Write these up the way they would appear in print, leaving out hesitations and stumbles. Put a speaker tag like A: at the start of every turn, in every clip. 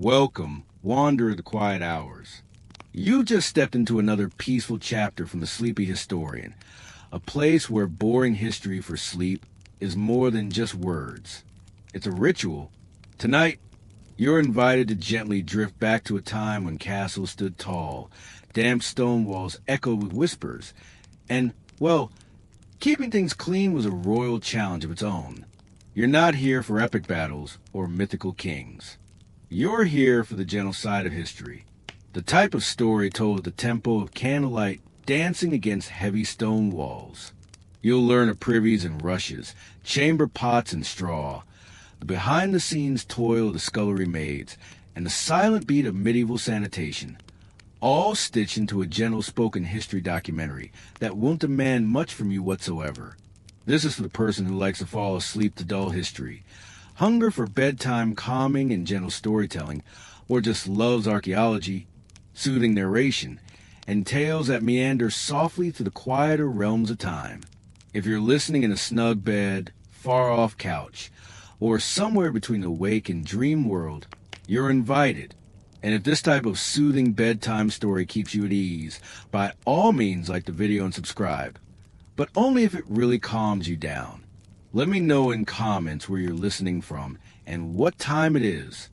A: Welcome, Wanderer of the Quiet Hours. You just stepped into another peaceful chapter from the Sleepy Historian, a place where boring history for sleep is more than just words. It's a ritual. Tonight, you're invited to gently drift back to a time when castles stood tall, damp stone walls echoed with whispers, and, well, keeping things clean was a royal challenge of its own. You're not here for epic battles or mythical kings. You're here for the gentle side of history, the type of story told at the tempo of candlelight dancing against heavy stone walls. You'll learn of privies and rushes, chamber pots and straw, the behind-the-scenes toil of the scullery maids, and the silent beat of medieval sanitation, all stitched into a gentle-spoken history documentary that won't demand much from you whatsoever. This is for the person who likes to fall asleep to dull history, hunger for bedtime calming and gentle storytelling, or just loves archaeology, soothing narration, and tales that meander softly through the quieter realms of time. If you're listening in a snug bed, far-off couch, or somewhere between the wake and dream world, you're invited. And if this type of soothing bedtime story keeps you at ease, by all means like the video and subscribe. But only if it really calms you down. Let me know in comments where you're listening from and what time it is.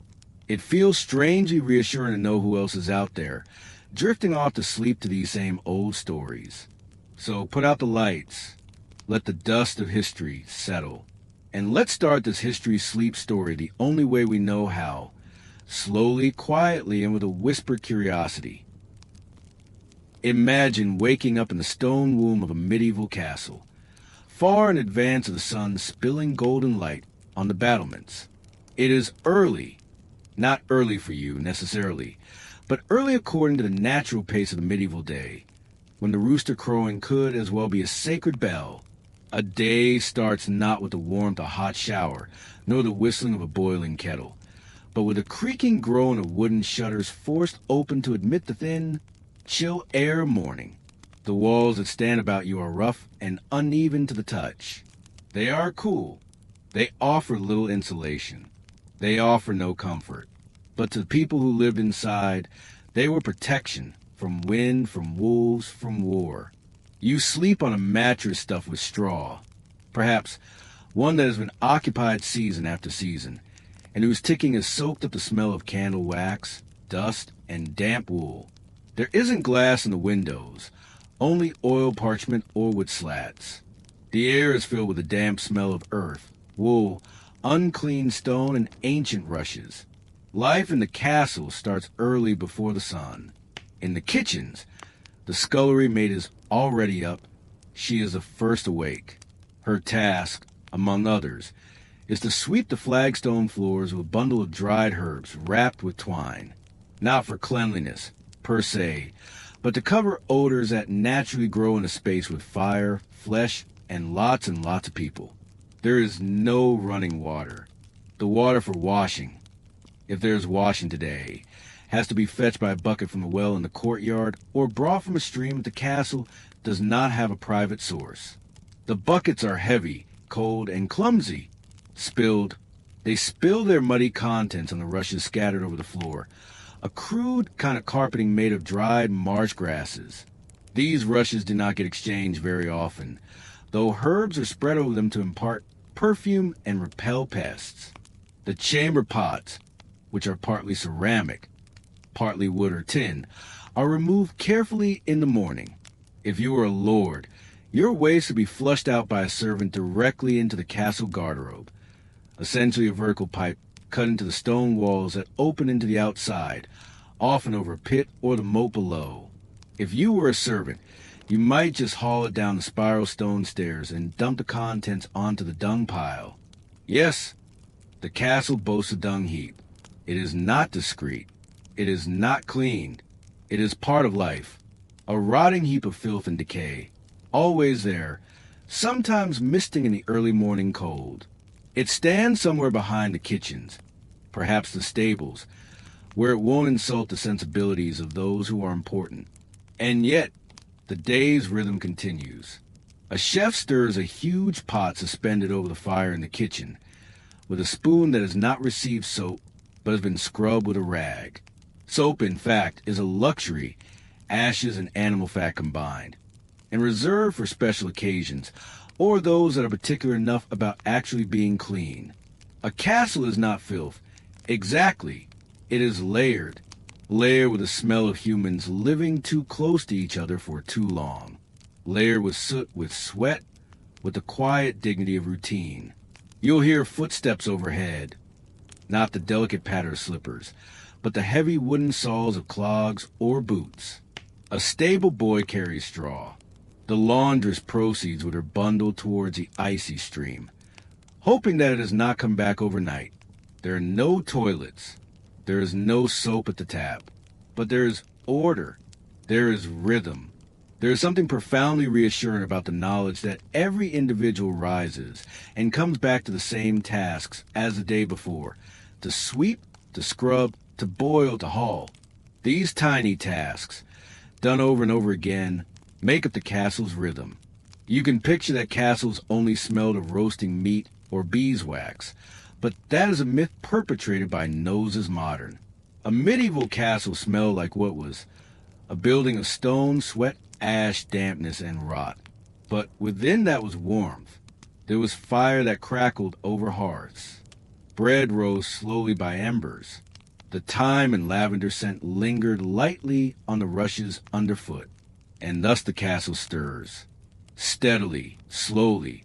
A: It feels strangely reassuring to know who else is out there, drifting off to sleep to these same old stories. So put out the lights, let the dust of history settle, and let's start this history sleep story the only way we know how, slowly, quietly, and with a whispered curiosity. Imagine waking up in the stone womb of a medieval castle, far in advance of the sun spilling golden light on the battlements. It is early, not early for you necessarily, but early according to the natural pace of the medieval day, when the rooster crowing could as well be a sacred bell. A day starts not with the warmth of a hot shower, nor the whistling of a boiling kettle, but with a creaking groan of wooden shutters forced open to admit the thin, chill air of morning. The walls that stand about you are rough and uneven to the touch. They are cool. They offer little insulation. They offer no comfort. But to the people who lived inside, they were protection from wind, from wolves, from war. You sleep on a mattress stuffed with straw, perhaps one that has been occupied season after season, and whose ticking has soaked up the smell of candle wax, dust, and damp wool. There isn't glass in the windows, only oil parchment or wood slats. The air is filled with the damp smell of earth, wool, unclean stone, and ancient rushes. Life in the castle starts early before the sun. In the kitchens, the scullery maid is already up. She is the first awake. Her task, among others, is to sweep the flagstone floors with a bundle of dried herbs wrapped with twine, not for cleanliness, per se, but to cover odors that naturally grow in a space with fire, flesh, and lots of people. There is no running water. The water for washing, if there's washing today, has to be fetched by a bucket from a well in the courtyard or brought from a stream at the castle does not have a private source. The buckets are heavy, cold, and clumsy. They spill their muddy contents on the rushes scattered over the floor, a crude kind of carpeting made of dried marsh grasses. These rushes do not get exchanged very often, though herbs are spread over them to impart perfume and repel pests. The chamber pots, which are partly ceramic, partly wood or tin, are removed carefully in the morning. If you are a lord, your waste will be flushed out by a servant directly into the castle garderobe, essentially a vertical pipe cut into the stone walls that open into the outside, often over a pit or the moat below. If you were a servant, you might just haul it down the spiral stone stairs and dump the contents onto the dung pile. Yes, the castle boasts a dung heap. It is not discreet. It is not cleaned. It is part of life. A rotting heap of filth and decay, always there, sometimes misting in the early morning cold. It stands somewhere behind the kitchens, perhaps the stables, where it won't insult the sensibilities of those who are important. And yet, the day's rhythm continues. A chef stirs a huge pot suspended over the fire in the kitchen, with a spoon that has not received soap, but has been scrubbed with a rag. Soap, in fact, is a luxury, ashes and animal fat combined, and reserved for special occasions or those that are particular enough about actually being clean. A castle is not filth. Exactly. It is layered. Layered with the smell of humans living too close to each other for too long. Layered with soot, with sweat, with the quiet dignity of routine. You'll hear footsteps overhead. Not the delicate patter of slippers, but the heavy wooden soles of clogs or boots. A stable boy carries straw. The laundress proceeds with her bundle towards the icy stream, hoping that it has not come back overnight. There are no toilets. There is no soap at the tap. But there is order. There is rhythm. There is something profoundly reassuring about the knowledge that every individual rises and comes back to the same tasks as the day before, to sweep, to scrub, to boil, to haul. These tiny tasks, done over and over again, make up the castle's rhythm. You can picture that castles only smelled of roasting meat or beeswax, but that is a myth perpetrated by Noses Modern. A medieval castle smelled like what was a building of stone, sweat, ash, dampness, and rot. But within that was warmth. There was fire that crackled over hearths. Bread rose slowly by embers. The thyme and lavender scent lingered lightly on the rushes underfoot. And thus the castle stirs. Steadily, slowly,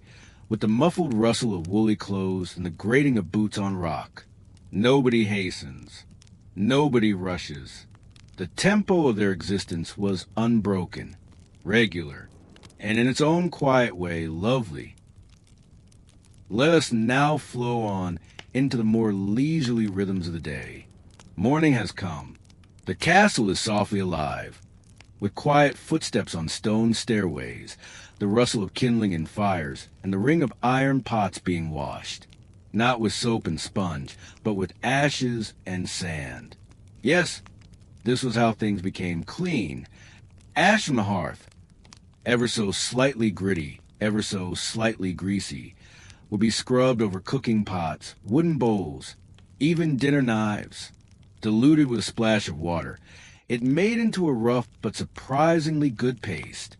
A: with the muffled rustle of woolly clothes and the grating of boots on rock. Nobody hastens. Nobody rushes. The tempo of their existence was unbroken, regular, and in its own quiet way, lovely. Let us now flow on into the more leisurely rhythms of the day. Morning has come. The castle is softly alive, with quiet footsteps on stone stairways, the rustle of kindling and fires, and the ring of iron pots being washed, not with soap and sponge, but with ashes and sand. Yes, this was how things became clean. Ash from the hearth, ever so slightly gritty, ever so slightly greasy, would be scrubbed over cooking pots, wooden bowls, even dinner knives, diluted with a splash of water. It made into a rough but surprisingly good paste.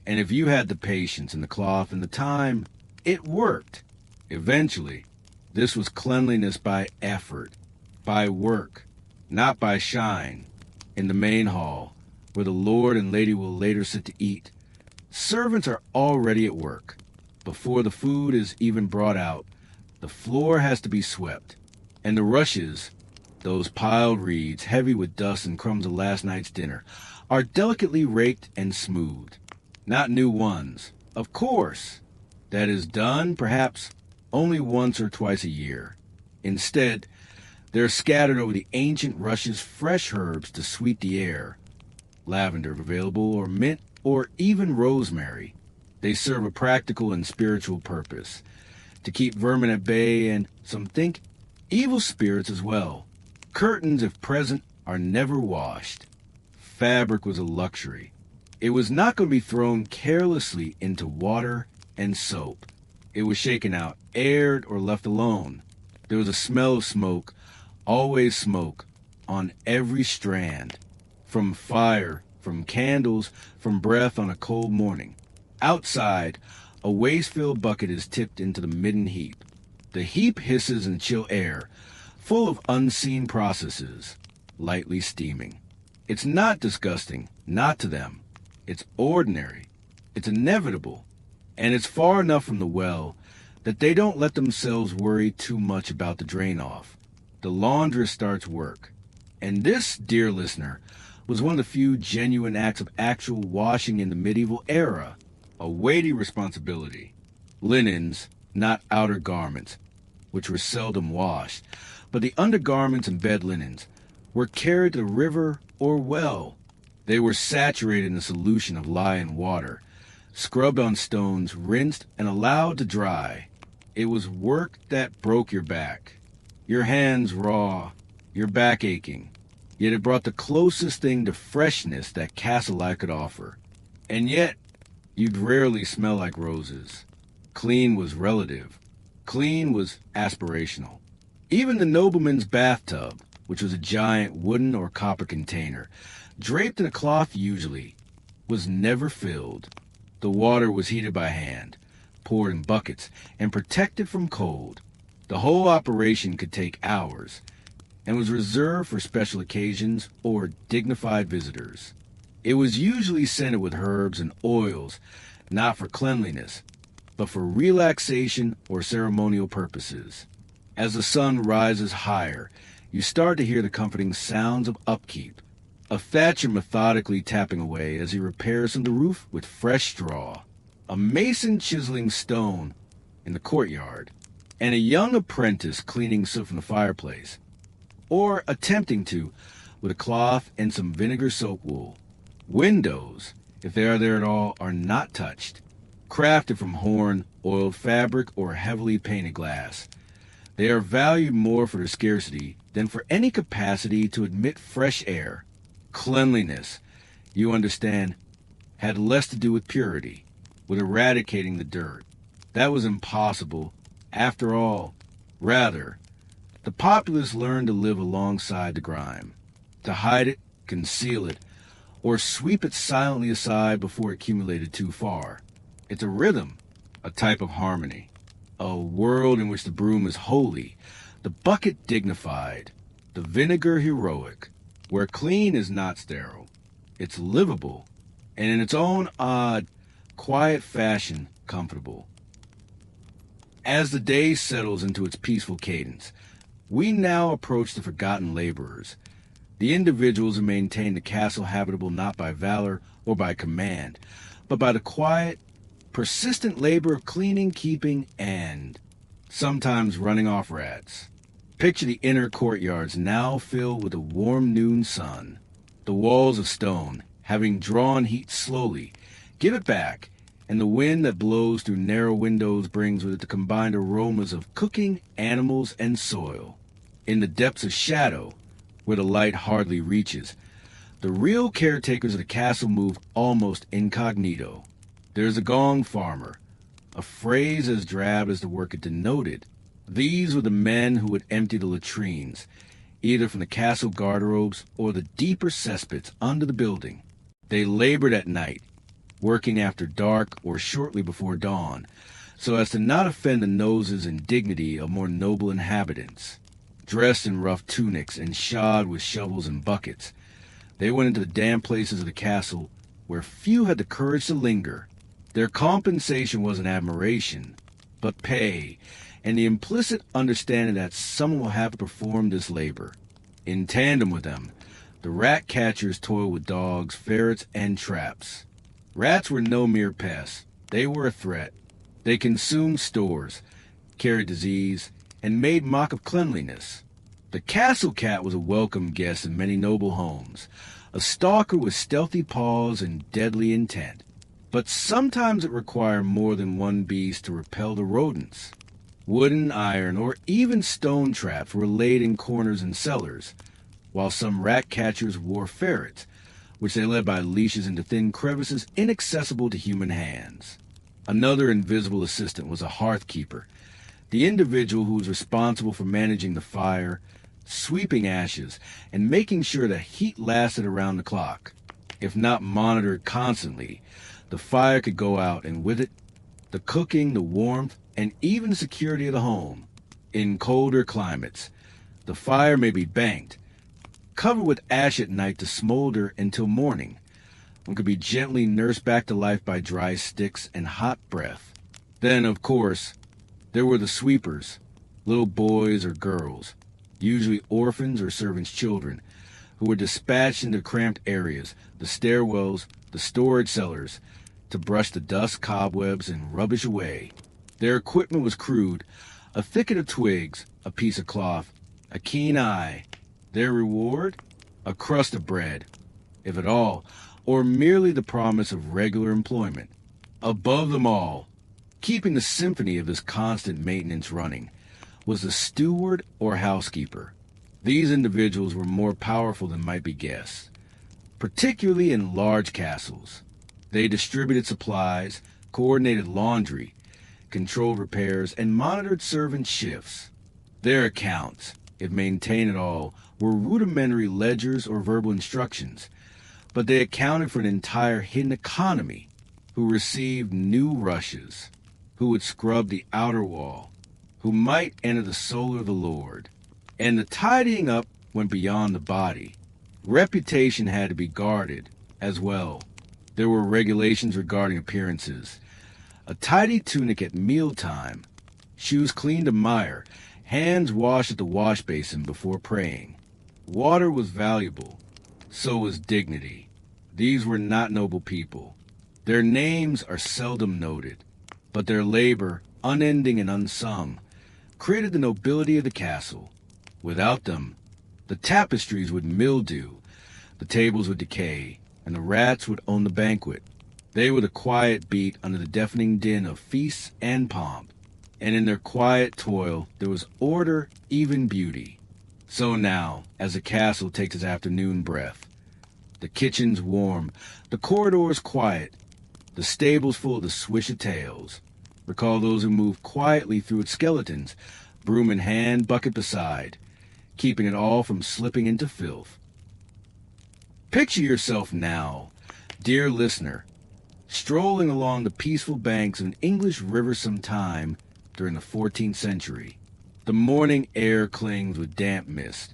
A: And if you had the patience and the cloth and the time, it worked. Eventually, this was cleanliness by effort, by work, not by shine. In the main hall, where the lord and lady will later sit to eat, servants are already at work. Before the food is even brought out, the floor has to be swept, and the rushes, those piled reeds heavy with dust and crumbs of last night's dinner, are delicately raked and smoothed. Not new ones, of course. That is done, perhaps, only once or twice a year. Instead, they're scattered over the ancient rushes fresh herbs to sweet the air. Lavender available, or mint, or even rosemary. They serve a practical and spiritual purpose, to keep vermin at bay and, some think, evil spirits as well. Curtains, if present, are never washed. Fabric was a luxury. It was not going to be thrown carelessly into water and soap. It was shaken out, aired, or left alone. There was a smell of smoke, always smoke, on every strand. From fire, from candles, from breath on a cold morning. Outside, a waste-filled bucket is tipped into the midden heap. The heap hisses in chill air, full of unseen processes, lightly steaming. It's not disgusting, not to them. It's ordinary. It's inevitable. And it's far enough from the well that they don't let themselves worry too much about the drain-off. The laundress starts work. And this, dear listener, was one of the few genuine acts of actual washing in the medieval era. A weighty responsibility. Linens, not outer garments, which were seldom washed, but the undergarments and bed linens were carried to the river or well. They were saturated in a solution of lye and water, scrubbed on stones, rinsed, and allowed to dry. It was work that broke your back. Your hands raw, your back aching. Yet it brought the closest thing to freshness that castle life could offer. And yet, you'd rarely smell like roses. Clean was relative. Clean was aspirational. Even the nobleman's bathtub, which was a giant wooden or copper container, draped in a cloth usually, was never filled. The water was heated by hand, poured in buckets, and protected from cold. The whole operation could take hours, and was reserved for special occasions or dignified visitors. It was usually scented with herbs and oils, not for cleanliness, but for relaxation or ceremonial purposes. As the sun rises higher, you start to hear the comforting sounds of upkeep. A thatcher methodically tapping away as he repairs on the roof with fresh straw, a mason chiseling stone in the courtyard, and a young apprentice cleaning soot from the fireplace, or attempting to with a cloth and some vinegar soak wool. Windows, if they are there at all, are not touched, crafted from horn, oiled fabric, or heavily painted glass. They are valued more for their scarcity than for any capacity to admit fresh air. Cleanliness, you understand, had less to do with purity, with eradicating the dirt. That was impossible, after all. Rather, the populace learned to live alongside the grime, to hide it, conceal it, or sweep it silently aside before it accumulated too far. It's a rhythm, a type of harmony, a world in which the broom is holy, the bucket dignified, the vinegar heroic, where clean is not sterile. It's livable, and in its own odd, quiet fashion, comfortable. As the day settles into its peaceful cadence, we now approach the forgotten laborers, the individuals who maintain the castle habitable not by valor or by command, but by the quiet, persistent labor of cleaning, keeping, and sometimes running off rats. Picture the inner courtyards now filled with a warm noon sun. The walls of stone, having drawn heat slowly, give it back, and the wind that blows through narrow windows brings with it the combined aromas of cooking, animals, and soil. In the depths of shadow, where the light hardly reaches, the real caretakers of the castle move almost incognito. There's a gong farmer, a phrase as drab as the work it denoted. These were the men who would empty the latrines, either from the castle garderobes or the deeper cesspits under the building. They labored at night, working after dark or shortly before dawn, so as to not offend the noses and dignity of more noble inhabitants. Dressed in rough tunics and shod with shovels and buckets, they went into the damp places of the castle where few had the courage to linger. Their compensation wasn't admiration, but pay, and the implicit understanding that someone will have to perform this labor. In tandem with them, the rat catchers toiled with dogs, ferrets, and traps. Rats were no mere pests. They were a threat. They consumed stores, carried disease, and made mock of cleanliness. The castle cat was a welcome guest in many noble homes, a stalker with stealthy paws and deadly intent. But sometimes it required more than one beast to repel the rodents. Wooden, iron, or even stone traps were laid in corners and cellars, while some rat catchers wore ferrets, which they led by leashes into thin crevices inaccessible to human hands. Another invisible assistant was a hearth keeper, the individual who was responsible for managing the fire, sweeping ashes, and making sure the heat lasted around the clock. If not monitored constantly, the fire could go out, and with it, the cooking, the warmth, and even the security of the home. In colder climates, the fire may be banked, covered with ash at night to smolder until morning. One could be gently nursed back to life by dry sticks and hot breath. Then, of course, there were the sweepers, little boys or girls, usually orphans or servants' children, who were dispatched into cramped areas, the stairwells, the storage cellars, to brush the dust, cobwebs, and rubbish away. Their equipment was crude, a thicket of twigs, a piece of cloth, a keen eye. Their reward? A crust of bread, if at all, or merely the promise of regular employment. Above them all, keeping the symphony of this constant maintenance running, was the steward or housekeeper. These individuals were more powerful than might be guessed, particularly in large castles. They distributed supplies, coordinated laundry, controlled repairs, and monitored servant shifts. Their accounts, if maintained at all, were rudimentary ledgers or verbal instructions, but they accounted for an entire hidden economy who received new rushes, who would scrub the outer wall, who might enter the soul of the Lord. And the tidying up went beyond the body. Reputation had to be guarded as well. There were regulations regarding appearances. A tidy tunic at mealtime, shoes cleaned to mire, hands washed at the wash basin before praying. Water was valuable, so was dignity. These were not noble people. Their names are seldom noted, but their labor, unending and unsung, created the nobility of the castle. Without them, the tapestries would mildew, the tables would decay, and the rats would own the banquet. They were the quiet beat under the deafening din of feasts and pomp, and in their quiet toil there was order, even beauty. So now, as the castle takes its afternoon breath, the kitchen's warm, the corridors quiet, the stables full of the swish of tails, recall those who moved quietly through its skeletons, broom in hand, bucket beside, keeping it all from slipping into filth. Picture yourself now, dear listener, strolling along the peaceful banks of an English river sometime during the 14th century. The morning air clings with damp mist,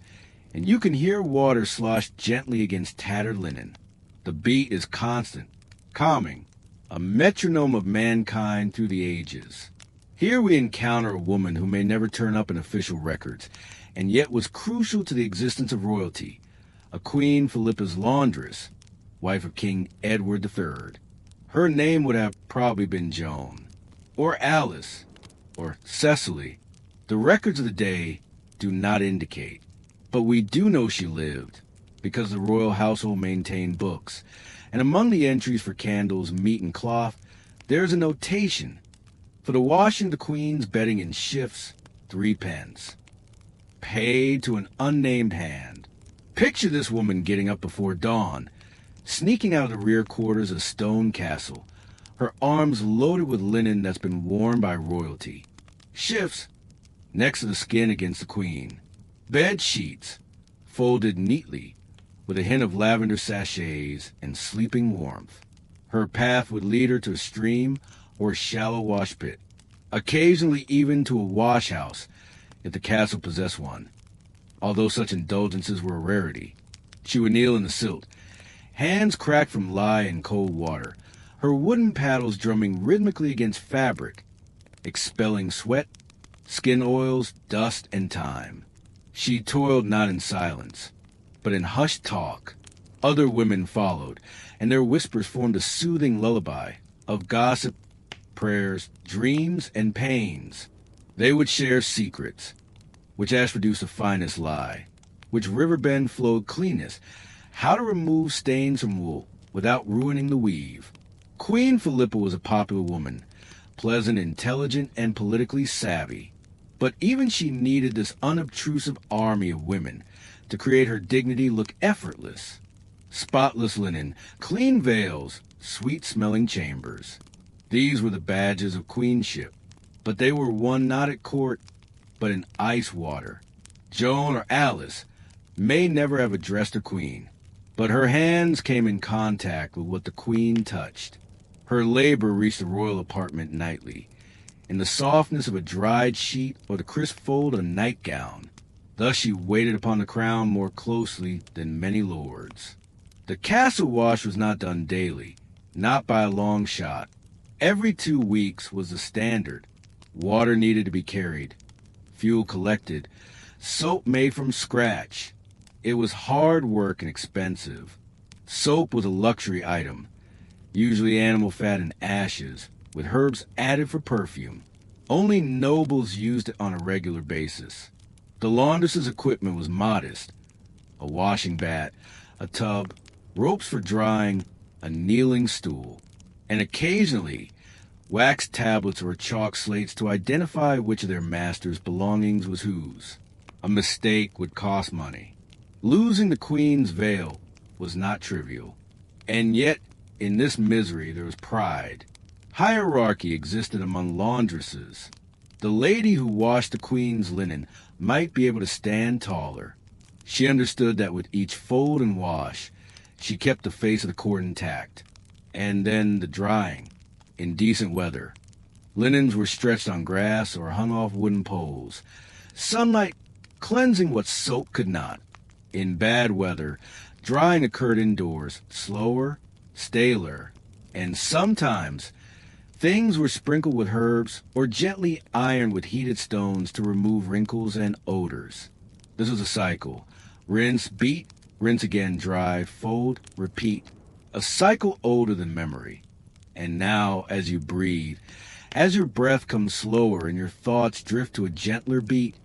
A: and you can hear water slosh gently against tattered linen. The beat is constant, calming, a metronome of mankind through the ages. Here we encounter a woman who may never turn up in official records, and yet was crucial to the existence of royalty, a Queen Philippa's laundress, wife of King Edward III. Her name would have probably been Joan, or Alice, or Cecily. The records of the day do not indicate, but we do know she lived, because the royal household maintained books, and among the entries for candles, meat, and cloth, there is a notation: for the washing of the Queen's bedding in shifts, 3d. Paid to an unnamed hand. Picture this woman getting up before dawn, sneaking out of the rear quarters of Stone Castle, her arms loaded with linen that's been worn by royalty. Shifts, next to the skin against the Queen. Bed sheets, folded neatly, with a hint of lavender sachets and sleeping warmth. Her path would lead her to a stream or a shallow wash pit, occasionally even to a wash house, if the castle possessed one. Although such indulgences were a rarity, she would kneel in the silt, hands cracked from lye and cold water, her wooden paddles drumming rhythmically against fabric, expelling sweat, skin oils, dust, and time. She toiled not in silence, but in hushed talk. Other women followed, and their whispers formed a soothing lullaby of gossip, prayers, dreams, and pains. They would share secrets, which ash produced the finest lye, which riverbend flowed cleanest, how to remove stains from wool without ruining the weave. Queen Philippa was a popular woman, pleasant, intelligent, and politically savvy. But even she needed this unobtrusive army of women to create her dignity look effortless. Spotless linen, clean veils, sweet-smelling chambers. These were the badges of queenship, but they were won not at court, but in ice water. Joan or Alice may never have addressed a queen, but her hands came in contact with what the queen touched. Her labor reached the royal apartment nightly, in the softness of a dried sheet or the crisp fold of a nightgown. Thus she waited upon the crown more closely than many lords. The castle wash was not done daily, not by a long shot. Every 2 weeks was the standard. Water needed to be carried, fuel collected, soap made from scratch. It was hard work and expensive. Soap was a luxury item, usually animal fat and ashes, with herbs added for perfume. Only nobles used it on a regular basis. The laundress's equipment was modest: a washing bat, a tub, ropes for drying, a kneeling stool, and occasionally wax tablets or chalk slates to identify which of their master's belongings was whose. A mistake would cost money. Losing the Queen's veil was not trivial. And yet, in this misery there was pride. Hierarchy existed among laundresses. The lady who washed the Queen's linen might be able to stand taller. She understood that with each fold and wash, she kept the face of the court intact. And then the drying. In decent weather, linens were stretched on grass or hung off wooden poles, sunlight cleansing what soap could not. In bad weather, drying occurred indoors, slower, staler, and sometimes things were sprinkled with herbs or gently ironed with heated stones to remove wrinkles and odors. This was a cycle. Rinse, beat, rinse again, dry, fold, repeat. A cycle older than memory. And now, as you breathe, as your breath comes slower and your thoughts drift to a gentler beat,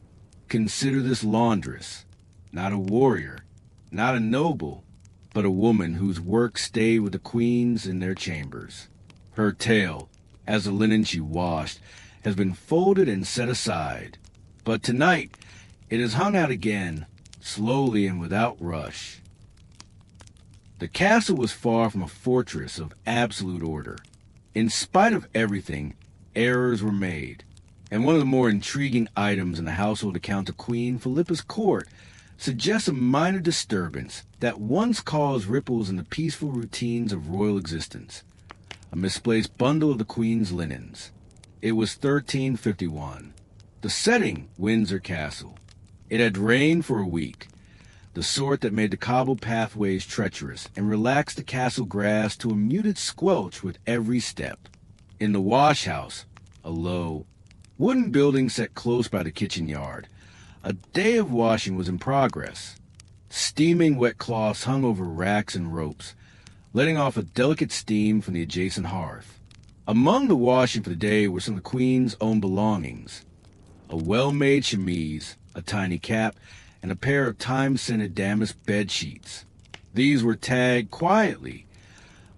A: consider this laundress, not a warrior, not a noble, but a woman whose work stayed with the queens in their chambers. Her tale, as the linen she washed, has been folded and set aside. But tonight, it is hung out again, slowly and without rush. The castle was far from a fortress of absolute order. In spite of everything, errors were made, and one of the more intriguing items in the household account of Queen Philippa's court suggests a minor disturbance that once caused ripples in the peaceful routines of royal existence. A misplaced bundle of the Queen's linens. It was 1351. The setting, Windsor Castle. It had rained for a week, the sort that made the cobbled pathways treacherous and relaxed the castle grass to a muted squelch with every step. In the wash house, a low, wooden building set close by the kitchen yard, a day of washing was in progress. Steaming wet cloths hung over racks and ropes, letting off a delicate steam from the adjacent hearth. Among the washing for the day were some of the Queen's own belongings: a well-made chemise, a tiny cap, and a pair of time-scented damask bed sheets. These were tagged quietly,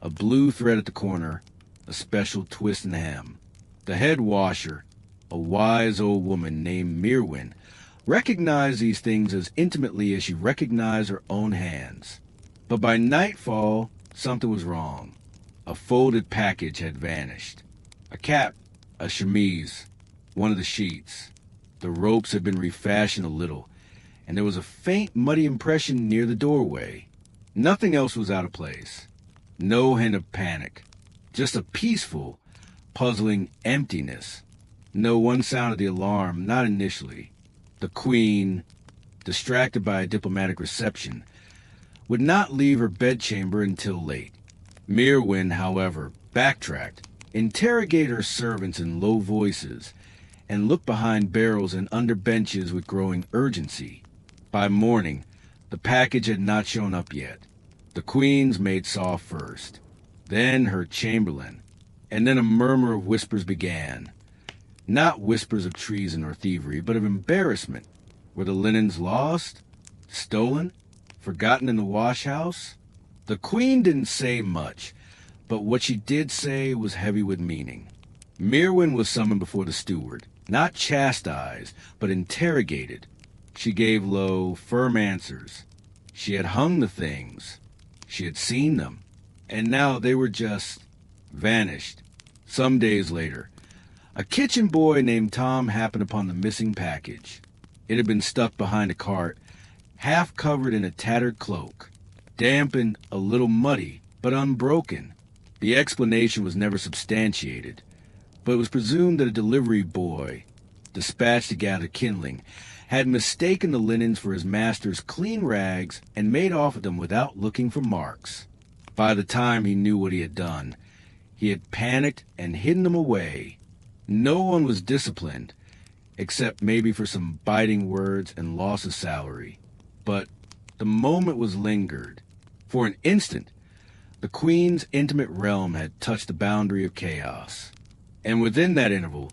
A: a blue thread at the corner, a special twist in the hem. The head washer, a wise old woman named Mirwin, recognized these things as intimately as she recognized her own hands. But by nightfall, something was wrong. A folded package had vanished. A cap, a chemise, one of the sheets. The ropes had been refashioned a little, and there was a faint, muddy impression near the doorway. Nothing else was out of place. No hint of panic. Just a peaceful, puzzling emptiness. No one sounded the alarm, not initially. The Queen, distracted by a diplomatic reception, would not leave her bedchamber until late. Mirwin, however, backtracked, interrogated her servants in low voices, and looked behind barrels and under benches with growing urgency. By morning, the package had not shown up yet. The Queen's maid saw first, then her chamberlain, and then a murmur of whispers began. Not whispers of treason or thievery, but of embarrassment. Were the linens lost? Stolen? Forgotten in the wash house? The Queen didn't say much, but what she did say was heavy with meaning. Mirwin was summoned before the steward, not chastised, but interrogated. She gave low, firm answers. She had hung the things. She had seen them. And now they were just vanished. Some days later, a kitchen boy named Tom happened upon the missing package. It had been stuck behind a cart, half covered in a tattered cloak, damp and a little muddy, but unbroken. The explanation was never substantiated, but it was presumed that a delivery boy, dispatched to gather kindling, had mistaken the linens for his master's clean rags and made off with them without looking for marks. By the time he knew what he had done, he had panicked and hidden them away. No one was disciplined, except maybe for some biting words and loss of salary. But the moment was lingered. For an instant, the Queen's intimate realm had touched the boundary of chaos. And within that interval,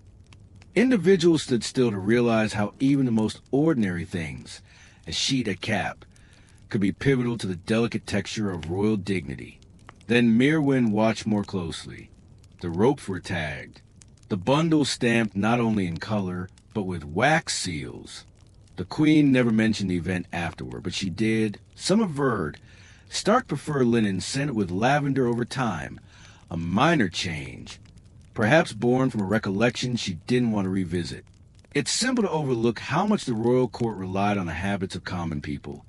A: individuals stood still to realize how even the most ordinary things, a sheet, a cap, could be pivotal to the delicate texture of royal dignity. Then Mirwin watched more closely. The ropes were tagged. The bundle stamped not only in color, but with wax seals. The Queen never mentioned the event afterward, but she did, some averred, Stark preferred linen scented with lavender over time, a minor change, perhaps born from a recollection she didn't want to revisit. It's simple to overlook how much the royal court relied on the habits of common people.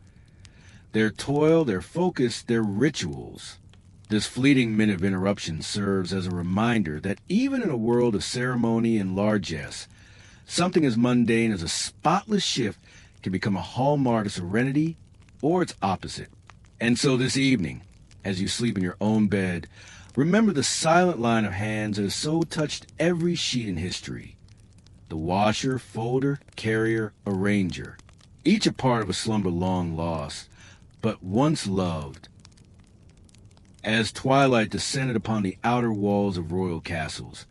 A: Their toil, their focus, their rituals. This fleeting minute of interruption serves as a reminder that even in a world of ceremony and largesse, something as mundane as a spotless shift can become a hallmark of serenity or its opposite. And so this evening, as you sleep in your own bed, remember the silent line of hands that has so touched every sheet in history. The washer, folder, carrier, arranger, each a part of a slumber long lost, but once loved. As twilight descended upon the outer walls of royal castles,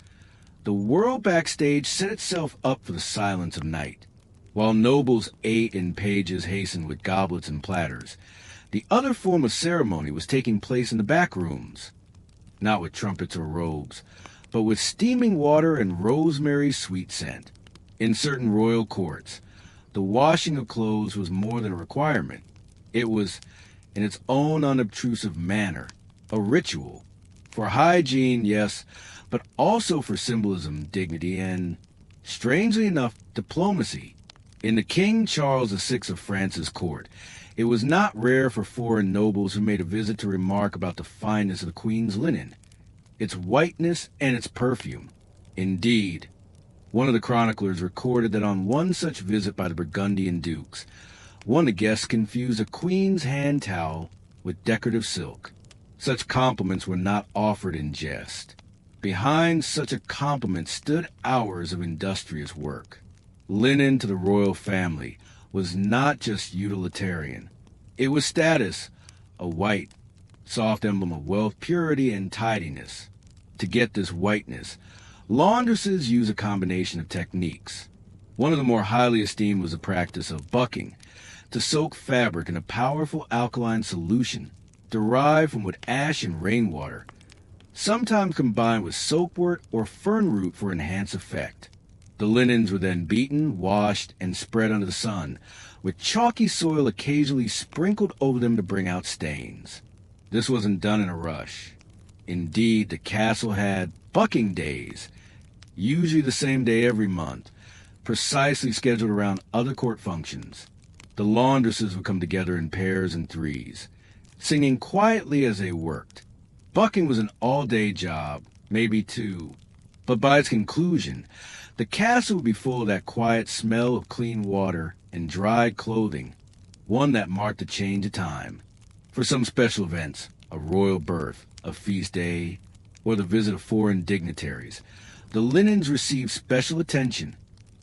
A: the world backstage set itself up for the silence of night. While nobles ate and pages hastened with goblets and platters, the other form of ceremony was taking place in the back rooms, not with trumpets or robes, but with steaming water and rosemary's sweet scent. In certain royal courts, the washing of clothes was more than a requirement. It was, in its own unobtrusive manner, a ritual. For hygiene, yes, but also for symbolism, dignity, and, strangely enough, diplomacy. In the King Charles VI of France's court, it was not rare for foreign nobles who made a visit to remark about the fineness of the Queen's linen, its whiteness and its perfume. Indeed, one of the chroniclers recorded that on one such visit by the Burgundian dukes, one of the guests confused a queen's hand towel with decorative silk. Such compliments were not offered in jest. Behind such a compliment stood hours of industrious work. Linen to the royal family was not just utilitarian. It was status, a white, soft emblem of wealth, purity, and tidiness. To get this whiteness, laundresses use a combination of techniques. One of the more highly esteemed was the practice of bucking, to soak fabric in a powerful alkaline solution derived from wood ash and rainwater, sometimes combined with soapwort or fern root for enhanced effect. The linens were then beaten, washed, and spread under the sun, with chalky soil occasionally sprinkled over them to bring out stains. This wasn't done in a rush. Indeed, the castle had bucking days, usually the same day every month, precisely scheduled around other court functions. The laundresses would come together in pairs and threes, singing quietly as they worked. Bucking was an all-day job, maybe two, but by its conclusion, the castle would be full of that quiet smell of clean water and dried clothing, one that marked a change of time. For some special events, a royal birth, a feast day, or the visit of foreign dignitaries, the linens received special attention.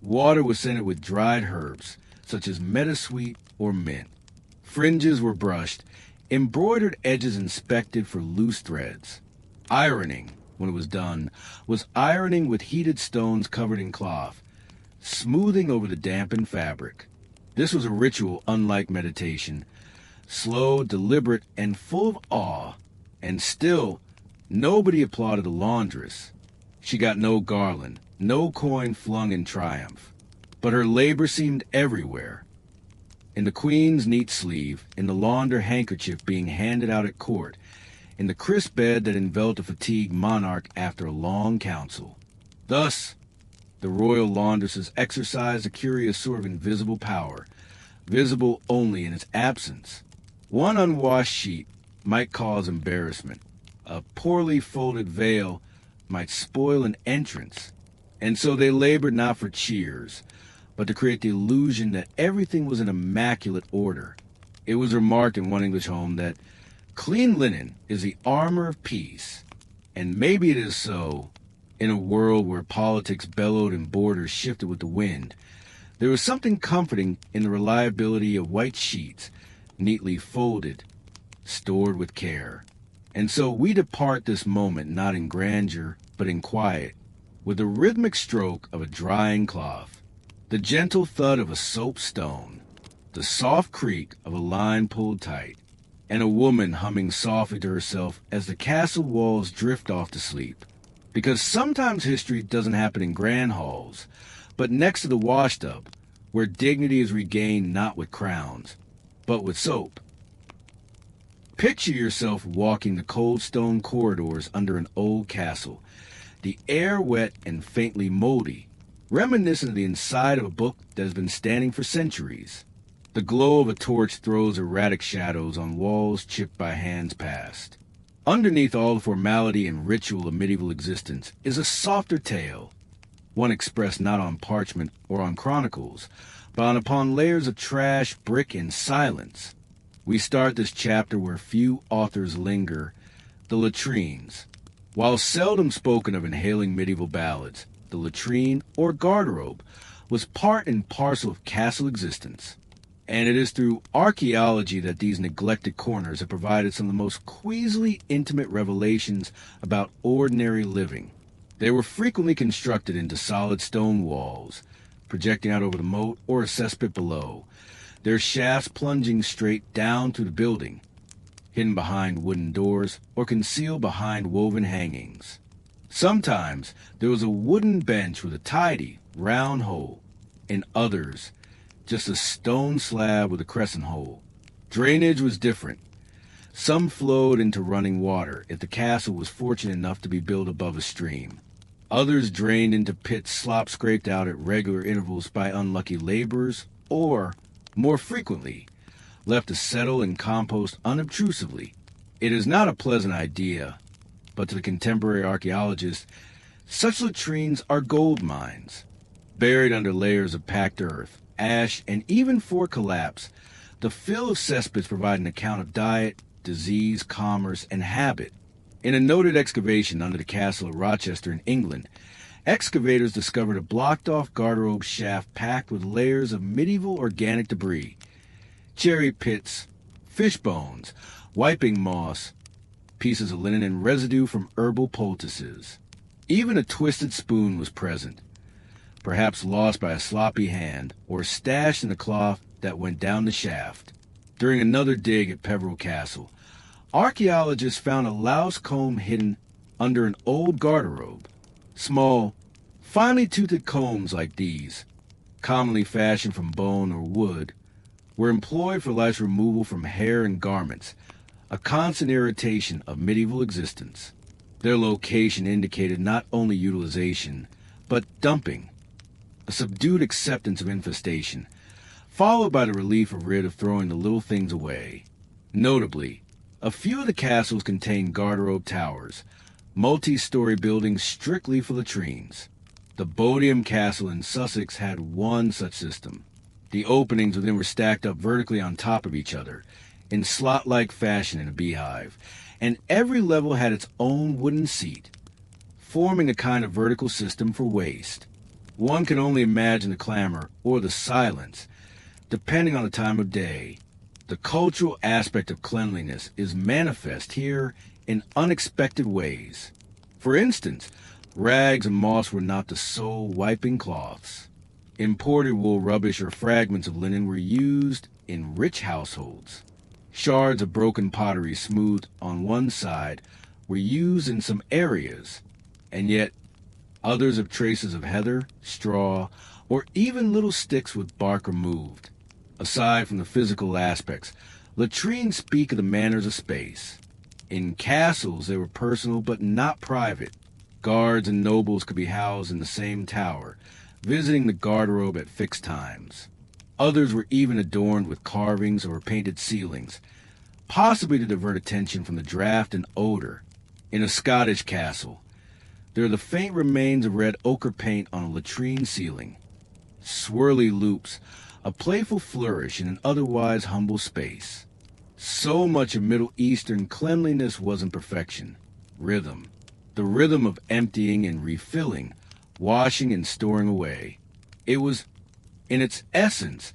A: Water was scented with dried herbs, such as meadowsweet or mint. Fringes were brushed, embroidered edges inspected for loose threads. Ironing, when it was done, was ironing with heated stones covered in cloth, smoothing over the dampened fabric. This was a ritual unlike meditation, slow, deliberate, and full of awe, and still, nobody applauded the laundress. She got no garland, no coin flung in triumph, but her labor seemed everywhere. In the queen's neat sleeve, in the launder handkerchief being handed out at court, in the crisp bed that enveloped a fatigued monarch after a long council. Thus, the royal laundresses exercised a curious sort of invisible power, visible only in its absence. One unwashed sheet might cause embarrassment. A poorly folded veil might spoil an entrance. And so they labored not for cheers, but to create the illusion that everything was in immaculate order. It was remarked in one English home that clean linen is the armor of peace, and maybe it is so. In a world where politics bellowed and borders shifted with the wind, there was something comforting in the reliability of white sheets, neatly folded, stored with care. And so we depart this moment not in grandeur, but in quiet, with the rhythmic stroke of a drying cloth, the gentle thud of a soap stone, the soft creak of a line pulled tight, and a woman humming softly to herself as the castle walls drift off to sleep. Because sometimes history doesn't happen in grand halls, but next to the washtub, where dignity is regained not with crowns, but with soap. Picture yourself walking the cold stone corridors under an old castle, the air wet and faintly moldy, reminiscent of the inside of a book that has been standing for centuries. The glow of a torch throws erratic shadows on walls chipped by hands past. Underneath all the formality and ritual of medieval existence is a softer tale, one expressed not on parchment or on chronicles, but upon layers of trash, brick, and silence. We start this chapter where few authors linger, the latrines. While seldom spoken of in hailing medieval ballads, the latrine, or garderobe, was part and parcel of castle existence. And it is through archaeology that these neglected corners have provided some of the most queasily intimate revelations about ordinary living. They were frequently constructed into solid stone walls, projecting out over the moat or a cesspit below, their shafts plunging straight down through the building, hidden behind wooden doors or concealed behind woven hangings. Sometimes there was a wooden bench with a tidy, round hole. In others, just a stone slab with a crescent hole. Drainage was different. Some flowed into running water if the castle was fortunate enough to be built above a stream. Others drained into pits slop scraped out at regular intervals by unlucky laborers, or, more frequently, left to settle and compost unobtrusively. It is not a pleasant idea, but to the contemporary archaeologist, such latrines are gold mines, buried under layers of packed earth, ash, and even for collapse, the fill of cesspits provide an account of diet, disease, commerce, and habit. In a noted excavation under the castle of Rochester in England, excavators discovered a blocked-off garderobe shaft packed with layers of medieval organic debris, cherry pits, fish bones, wiping moss, pieces of linen, and residue from herbal poultices. Even a twisted spoon was present, perhaps lost by a sloppy hand, or stashed in the cloth that went down the shaft. During another dig at Peveril Castle, archaeologists found a louse comb hidden under an old garderobe. Small, finely toothed combs like these, commonly fashioned from bone or wood, were employed for life's removal from hair and garments, a constant irritation of medieval existence. Their location indicated not only utilization, but dumping, a subdued acceptance of infestation, followed by the relief of rid of throwing the little things away. Notably, a few of the castles contained garderobe towers, multi-story buildings strictly for latrines. The Bodiam Castle in Sussex had one such system. The openings within were stacked up vertically on top of each other, in slot-like fashion in a beehive, and every level had its own wooden seat, forming a kind of vertical system for waste. One can only imagine the clamor or the silence, depending on the time of day. The cultural aspect of cleanliness is manifest here in unexpected ways. For instance, rags and moss were not the sole wiping cloths. Imported wool rubbish or fragments of linen were used in rich households. Shards of broken pottery smoothed on one side were used in some areas, and yet others of traces of heather, straw, or even little sticks with bark removed. Aside from the physical aspects, latrines speak of the manners of space. In castles they were personal but not private. Guards and nobles could be housed in the same tower, visiting the garderobe at fixed times. Others were even adorned with carvings or painted ceilings, possibly to divert attention from the draught and odor. In a Scottish castle, there are the faint remains of red ochre paint on a latrine ceiling. Swirly loops, a playful flourish in an otherwise humble space. So much of Middle Eastern cleanliness wasn't perfection. Rhythm. The rhythm of emptying and refilling, washing and storing away. It was, in its essence,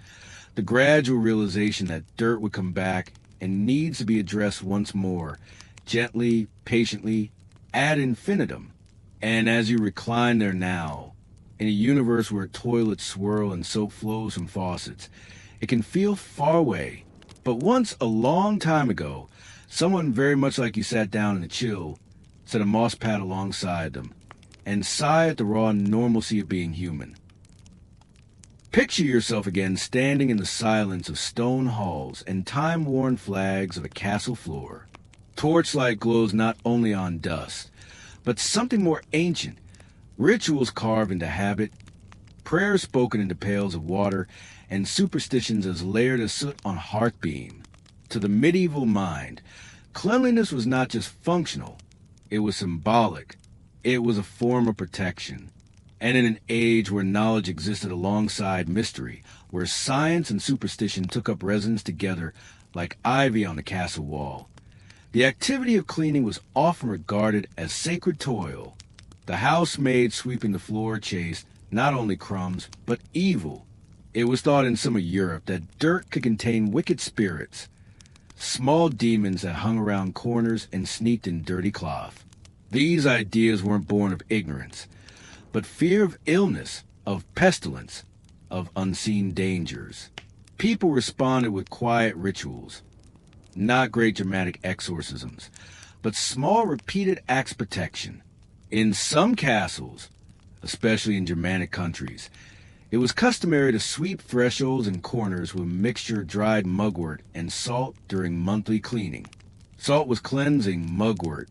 A: the gradual realization that dirt would come back and needs to be addressed once more, gently, patiently, ad infinitum. And as you recline there now, in a universe where toilets swirl and soap flows from faucets, it can feel far away. But once, a long time ago, someone very much like you sat down in a chill, set a moss pad alongside them, and sigh at the raw normalcy of being human. Picture yourself again standing in the silence of stone halls and time-worn flags of a castle floor. Torchlight glows not only on dust, but something more ancient, rituals carved into habit, prayers spoken into pails of water, and superstitions as layered as soot on hearthbeam. To the medieval mind, cleanliness was not just functional, it was symbolic. It was a form of protection. And in an age where knowledge existed alongside mystery, where science and superstition took up residence together like ivy on the castle wall, the activity of cleaning was often regarded as sacred toil. The housemaid sweeping the floor chased not only crumbs, but evil. It was thought in some of Europe that dirt could contain wicked spirits, small demons that hung around corners and sneaked in dirty cloth. These ideas weren't born of ignorance, but fear of illness, of pestilence, of unseen dangers. People responded with quiet rituals, not great dramatic exorcisms, but small repeated acts of protection. In some castles, especially in Germanic countries, it was customary to sweep thresholds and corners with a mixture of dried mugwort and salt during monthly cleaning. Salt was cleansing, mugwort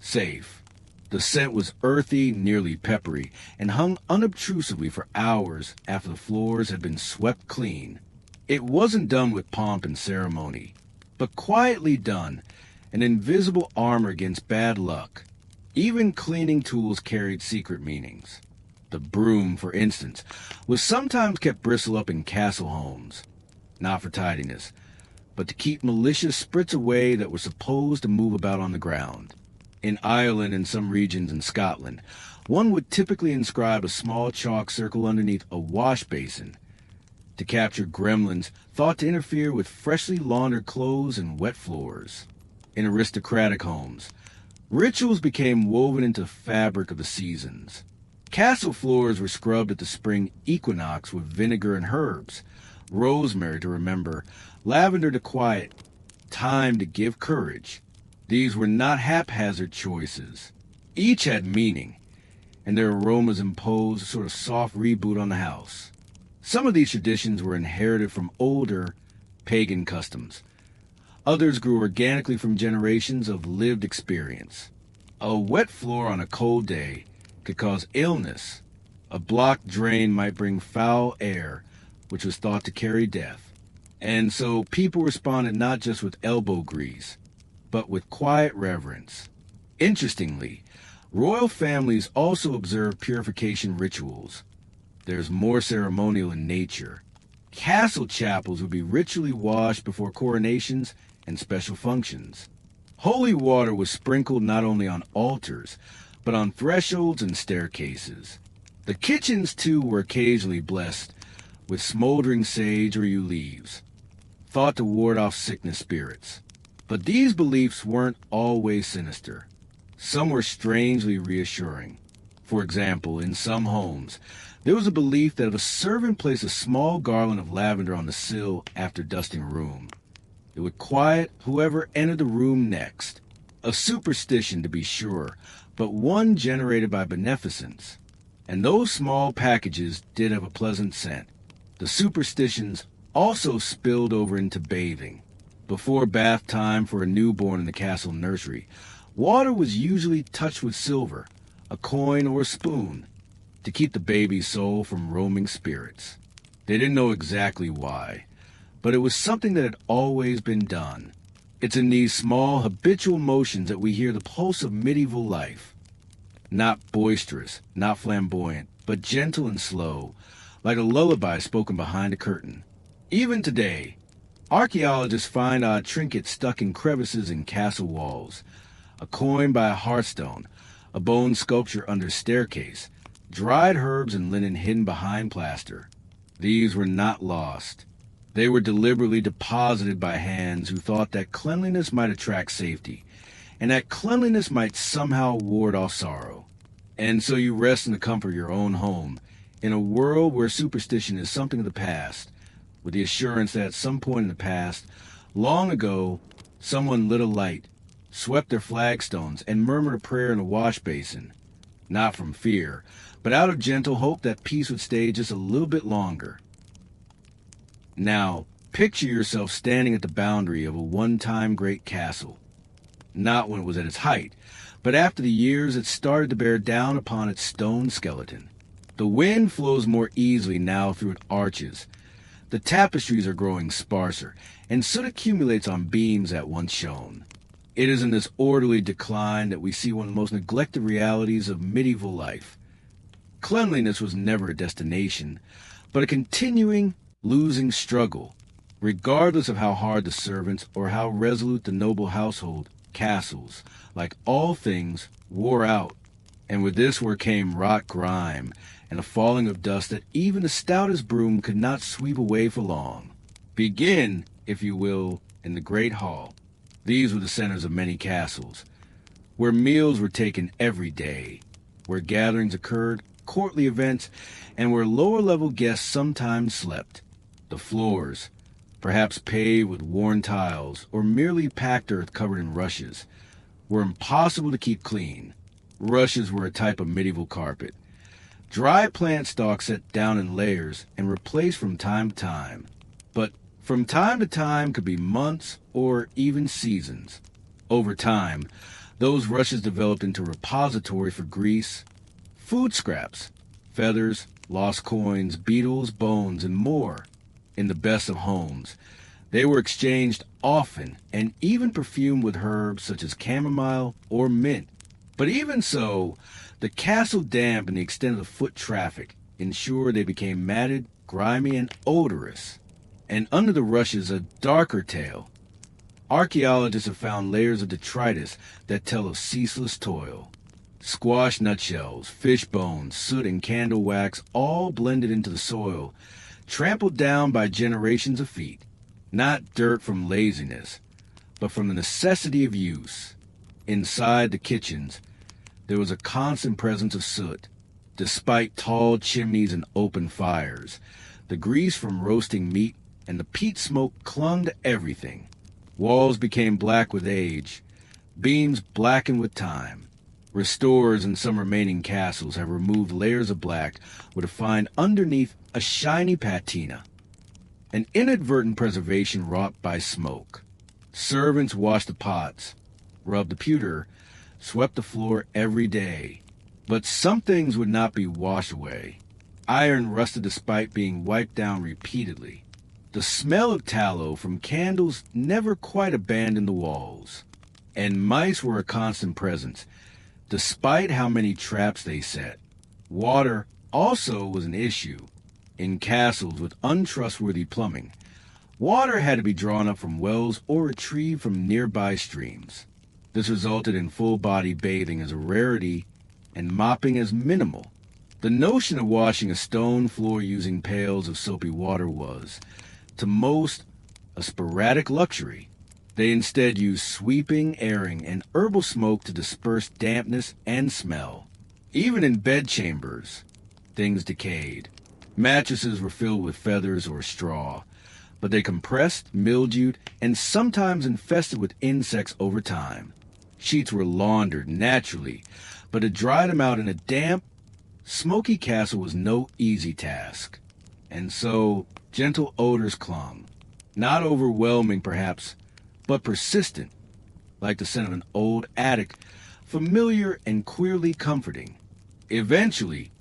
A: safe. The scent was earthy, nearly peppery, and hung unobtrusively for hours after the floors had been swept clean. It wasn't done with pomp and ceremony, but quietly done, an invisible armor against bad luck. Even cleaning tools carried secret meanings. The broom, for instance, was sometimes kept bristle up in castle homes, not for tidiness, but to keep malicious sprits away that were supposed to move about on the ground. In Ireland and some regions in Scotland, one would typically inscribe a small chalk circle underneath a wash basin to capture gremlins thought to interfere with freshly laundered clothes and wet floors. In aristocratic homes, rituals became woven into the fabric of the seasons. Castle floors were scrubbed at the spring equinox with vinegar and herbs, rosemary to remember, lavender to quiet, thyme to give courage. These were not haphazard choices. Each had meaning, and their aromas imposed a sort of soft reboot on the house. Some of these traditions were inherited from older pagan customs. Others grew organically from generations of lived experience. A wet floor on a cold day could cause illness. A blocked drain might bring foul air, which was thought to carry death. And so people responded not just with elbow grease, but with quiet reverence. Interestingly, royal families also observed purification rituals. There's more ceremonial in nature. Castle chapels would be ritually washed before coronations and special functions. Holy water was sprinkled not only on altars, but on thresholds and staircases. The kitchens, too, were occasionally blessed with smoldering sage or yew leaves, thought to ward off sickness spirits. But these beliefs weren't always sinister. Some were strangely reassuring. For example, in some homes, there was a belief that if a servant placed a small garland of lavender on the sill after dusting a room, it would quiet whoever entered the room next. A superstition, to be sure, but one generated by beneficence. And those small packages did have a pleasant scent. The superstitions also spilled over into bathing. Before bath time for a newborn in the castle nursery, water was usually touched with silver, a coin or a spoon, to keep the baby's soul from roaming spirits. They didn't know exactly why, but it was something that had always been done. It's in these small, habitual motions that we hear the pulse of medieval life. Not boisterous, not flamboyant, but gentle and slow, like a lullaby spoken behind a curtain. Even today, archaeologists find odd trinkets stuck in crevices in castle walls, a coin by a hearthstone, a bone sculpture under a staircase, dried herbs and linen hidden behind plaster. These were not lost. They were deliberately deposited by hands who thought that cleanliness might attract safety, and that cleanliness might somehow ward off sorrow. And so you rest in the comfort of your own home, in a world where superstition is something of the past, with the assurance that at some point in the past, long ago, someone lit a light, swept their flagstones, and murmured a prayer in a wash basin, not from fear, but out of gentle hope that peace would stay just a little bit longer. Now, picture yourself standing at the boundary of a one-time great castle. Not when it was at its height, but after the years it started to bear down upon its stone skeleton. The wind flows more easily now through its arches. The tapestries are growing sparser, and soot accumulates on beams that once shone. It is in this orderly decline that we see one of the most neglected realities of medieval life. Cleanliness was never a destination, but a continuing, losing struggle. Regardless of how hard the servants or how resolute the noble household, castles, like all things, wore out. And with this where came rot grime, and a falling of dust that even the stoutest broom could not sweep away for long. Begin, if you will, in the great hall. These were the centers of many castles, where meals were taken every day, where gatherings occurred, courtly events, and where lower-level guests sometimes slept. The floors, perhaps paved with worn tiles or merely packed earth covered in rushes, were impossible to keep clean. Rushes were a type of medieval carpet. Dry plant stalks set down in layers and replaced from time to time, but from time to time could be months or even seasons. Over time, those rushes developed into a repository for grease, food scraps, feathers, lost coins, beetles, bones, and more. In the best of homes, they were exchanged often and even perfumed with herbs such as chamomile or mint. But even so, the castle damp and the extent of the foot traffic ensured they became matted, grimy, and odorous. And under the rushes a darker tale. Archaeologists have found layers of detritus that tell of ceaseless toil. Squash nutshells, fish bones, soot, and candle wax all blended into the soil, trampled down by generations of feet. Not dirt from laziness, but from the necessity of use. Inside the kitchens, there was a constant presence of soot. Despite tall chimneys and open fires, the grease from roasting meat and the peat smoke clung to everything. Walls became black with age, beams blackened with time. Restorers in some remaining castles have removed layers of black to find underneath a shiny patina, an inadvertent preservation wrought by smoke. Servants washed the pots, rubbed the pewter, swept the floor every day. But some things would not be washed away. Iron rusted despite being wiped down repeatedly. The smell of tallow from candles never quite abandoned the walls. And mice were a constant presence, despite how many traps they set. Water also was an issue. In castles with untrustworthy plumbing, water had to be drawn up from wells or retrieved from nearby streams. This resulted in full-body bathing as a rarity and mopping as minimal. The notion of washing a stone floor using pails of soapy water was, to most, a sporadic luxury. They instead used sweeping, airing, and herbal smoke to disperse dampness and smell. Even in bedchambers, things decayed. Mattresses were filled with feathers or straw, but they compressed, mildewed, and sometimes infested with insects over time. Sheets were laundered naturally, but to dry them out in a damp, smoky castle was no easy task. And so, gentle odors clung, not overwhelming perhaps, but persistent, like the scent of an old attic, familiar and queerly comforting. Eventually,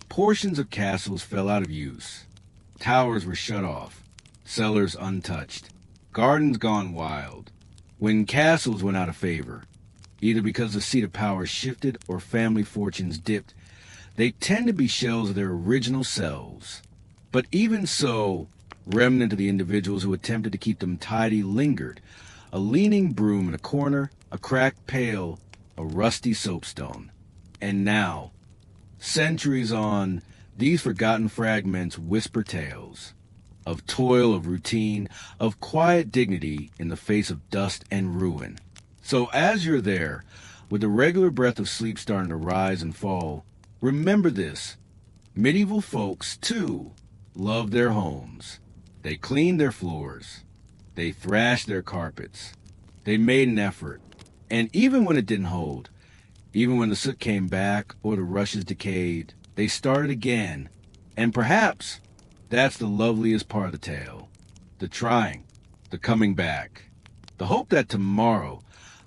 A: portions of castles fell out of use. Towers were shut off, cellars untouched, gardens gone wild. When castles went out of favor, either because the seat of power shifted or family fortunes dipped, they tend to be shells of their original selves. But even so, remnant of the individuals who attempted to keep them tidy lingered, a leaning broom in a corner, a cracked pail, a rusty soapstone. And now, centuries on, these forgotten fragments whisper tales of toil, of routine, of quiet dignity in the face of dust and ruin. So as you're there, with the regular breath of sleep starting to rise and fall, remember this. Medieval folks, too, loved their homes. They cleaned their floors. They thrashed their carpets. They made an effort. And even when it didn't hold, even when the soot came back or the rushes decayed, they started again. And perhaps that's the loveliest part of the tale. The trying, the coming back. The hope that tomorrow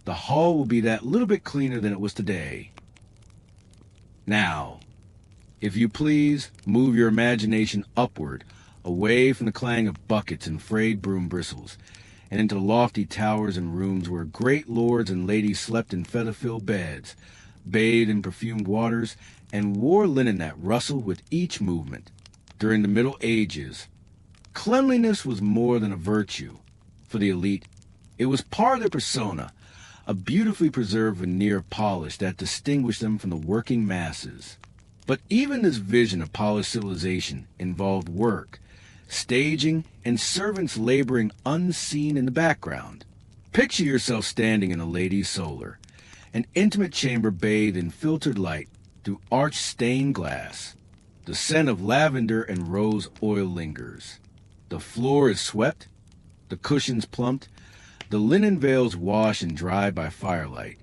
A: the hall will be that little bit cleaner than it was today. Now, If you please, move your imagination upward, away from the clang of buckets and frayed broom bristles, and into the lofty towers and rooms where great lords and ladies slept in feather-filled beds, bathed in perfumed waters, and wore linen that rustled with each movement. During the Middle Ages, cleanliness was more than a virtue. For the elite, it was part of their persona, a beautifully preserved veneer of polish that distinguished them from the working masses. But even this vision of polished civilization involved work, staging, and servants laboring unseen in the background. Picture yourself standing in a lady's solar, an intimate chamber bathed in filtered light through arched stained glass. The scent of lavender and rose oil lingers. The floor is swept, the cushions plumped, the linen veils washed and dried by firelight.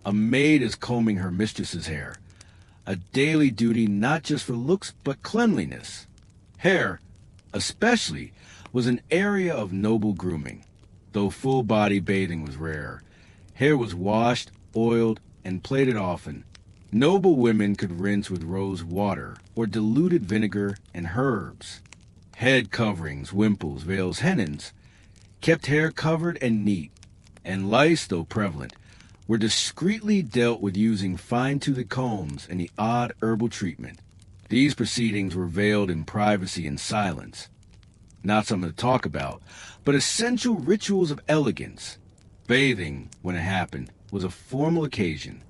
A: A maid is combing her mistress's hair, a daily duty not just for looks but cleanliness. Hair, especially, was an area of noble grooming. Though full-body bathing was rare, hair was washed, oiled, and plaited often. Noble women could rinse with rose water or diluted vinegar and herbs. Head coverings, wimples, veils, hennins, kept hair covered and neat, and lice, though prevalent, were discreetly dealt with using fine-toothed combs and the odd herbal treatment. These proceedings were veiled in privacy and silence. Not something to talk about, but essential rituals of elegance. Bathing, when it happened, was a formal occasion.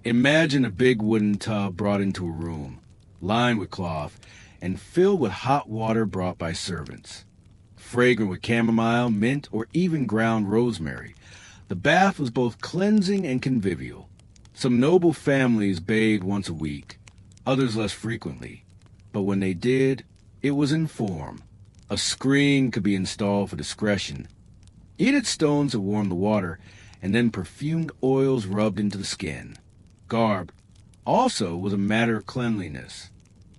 A: Imagine a big wooden tub brought into a room, lined with cloth, and filled with hot water brought by servants. Fragrant with chamomile, mint, or even ground rosemary, the bath was both cleansing and convivial. Some noble families bathed once a week, others less frequently, but when they did, it was in form. A screen could be installed for discretion. Heated stones to warm the water, and then perfumed oils rubbed into the skin. Garb also was a matter of cleanliness.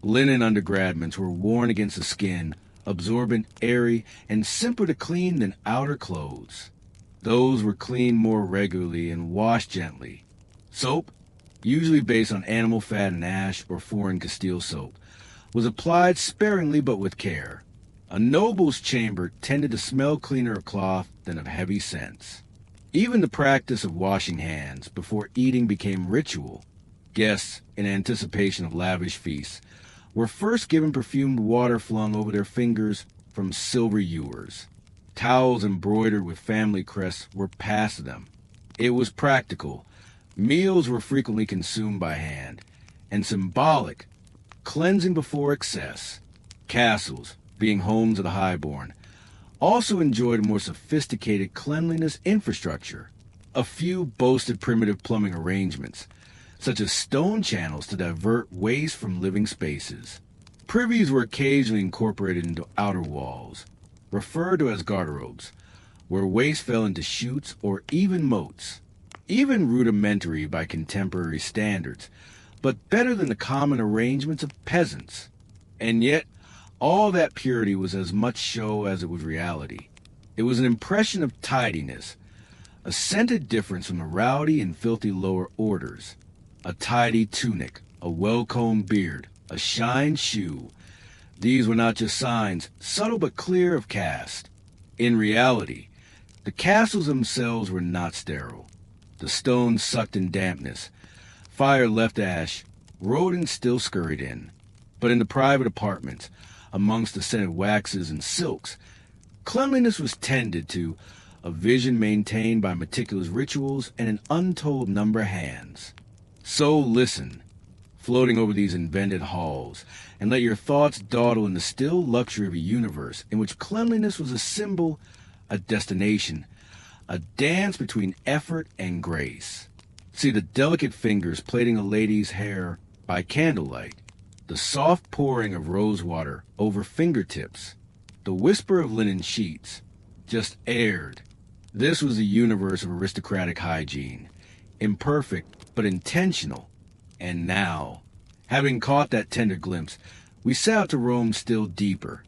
A: Linen undergarments were worn against the skin, absorbent, airy, and simpler to clean than outer clothes. Those were cleaned more regularly and washed gently. Soap, usually based on animal fat and ash or foreign Castile soap, was applied sparingly but with care. A noble's chamber tended to smell cleaner of cloth than of heavy scents. Even the practice of washing hands before eating became ritual. Guests, in anticipation of lavish feasts, were first given perfumed water flung over their fingers from silver ewers. Towels embroidered with family crests were passed to them. It was practical. Meals were frequently consumed by hand, and symbolic, cleansing before excess. Castles, being homes of the highborn, also enjoyed a more sophisticated cleanliness infrastructure. A few boasted primitive plumbing arrangements, such as stone channels to divert waste from living spaces. Privies were occasionally incorporated into outer walls, referred to as garderobes, where waste fell into chutes or even moats. Even rudimentary by contemporary standards, but better than the common arrangements of peasants. And yet, all that purity was as much show as it was reality. It was an impression of tidiness, a scented difference from the rowdy and filthy lower orders. A tidy tunic, a well-combed beard, a shined shoe. These were not just signs, subtle but clear of caste. In reality, the castles themselves were not sterile. The stones sucked in dampness. Fire left ash. Rodents still scurried in. But in the private apartments, amongst the scented waxes and silks, cleanliness was tended to, a vision maintained by meticulous rituals and an untold number of hands. So listen, floating over these invented halls, and let your thoughts dawdle in the still luxury of a universe in which cleanliness was a symbol, a destination, a dance between effort and grace. See the delicate fingers plaiting a lady's hair by candlelight, the soft pouring of rose water over fingertips, the whisper of linen sheets, just aired. This was a universe of aristocratic hygiene, imperfect but intentional. And now, having caught that tender glimpse, we set out to roam still deeper,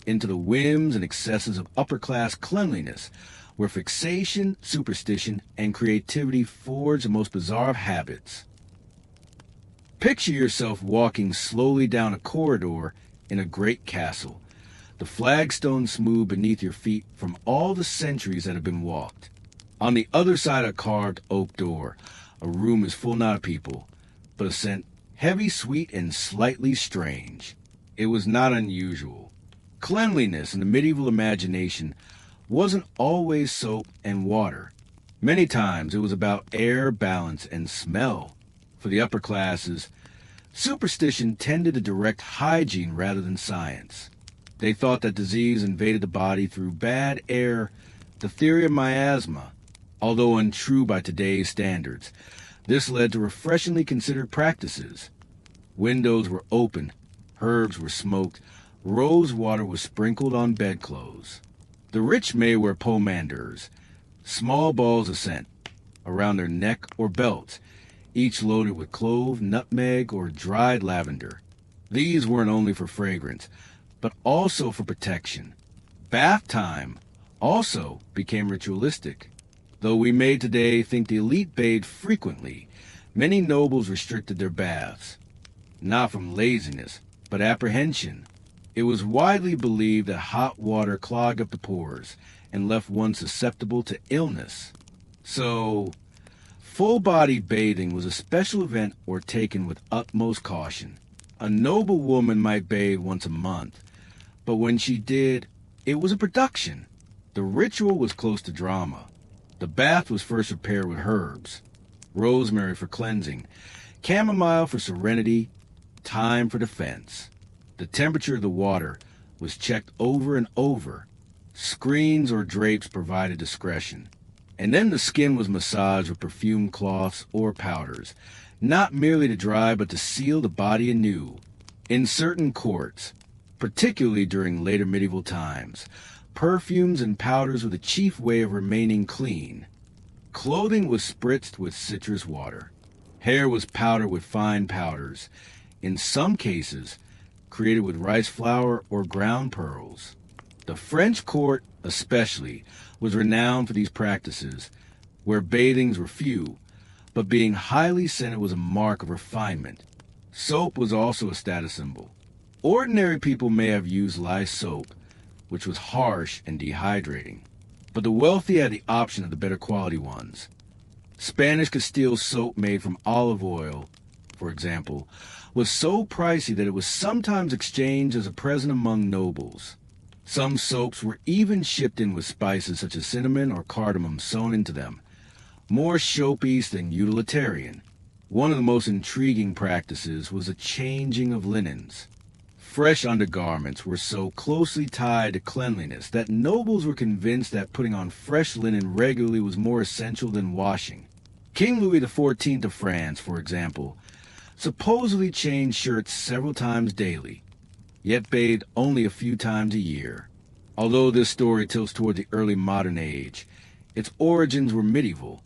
A: into the whims and excesses of upper-class cleanliness, where fixation, superstition, and creativity forge the most bizarre of habits. Picture yourself walking slowly down a corridor in a great castle, the flagstones smooth beneath your feet from all the centuries that have been walked. On the other side of a carved oak door, a room is full not of people, but a scent heavy, sweet, and slightly strange. It was not unusual. Cleanliness in the medieval imagination wasn't always soap and water. Many times it was about air, balance, and smell. For the upper classes, superstition tended to direct hygiene rather than science. They thought that disease invaded the body through bad air, the theory of miasma. Although untrue by today's standards, this led to refreshingly considered practices. Windows were open, herbs were smoked, rose water was sprinkled on bedclothes. The rich may wear pomanders, small balls of scent, around their neck or belts, each loaded with clove, nutmeg, or dried lavender. These weren't only for fragrance, but also for protection. Bath time also became ritualistic. Though we may today think the elite bathed frequently, many nobles restricted their baths, not from laziness, but apprehension. It was widely believed that hot water clogged up the pores and left one susceptible to illness. So, full-body bathing was a special event or taken with utmost caution. A noble woman might bathe once a month, but when she did, it was a production. The ritual was close to drama. The bath was first prepared with herbs, rosemary for cleansing, chamomile for serenity, thyme for defense. The temperature of the water was checked over and over. Screens or drapes provided discretion. And then the skin was massaged with perfumed cloths or powders, not merely to dry but to seal the body anew. In certain courts, particularly during later medieval times, perfumes and powders were the chief way of remaining clean. Clothing was spritzed with citrus water. Hair was powdered with fine powders, in some cases created with rice flour or ground pearls. The French court, especially, was renowned for these practices, where bathings were few, but being highly scented was a mark of refinement. Soap was also a status symbol. Ordinary people may have used lye soap, which was harsh and dehydrating, but the wealthy had the option of the better quality ones. Spanish Castile soap made from olive oil, for example, was so pricey that it was sometimes exchanged as a present among nobles. Some soaps were even shipped in with spices such as cinnamon or cardamom sewn into them, more showpiece than utilitarian. One of the most intriguing practices was the changing of linens. Fresh undergarments were so closely tied to cleanliness that nobles were convinced that putting on fresh linen regularly was more essential than washing. King Louis XIV of France, for example, supposedly changed shirts several times daily, yet bathed only a few times a year. Although this story tilts toward the early modern age, its origins were medieval.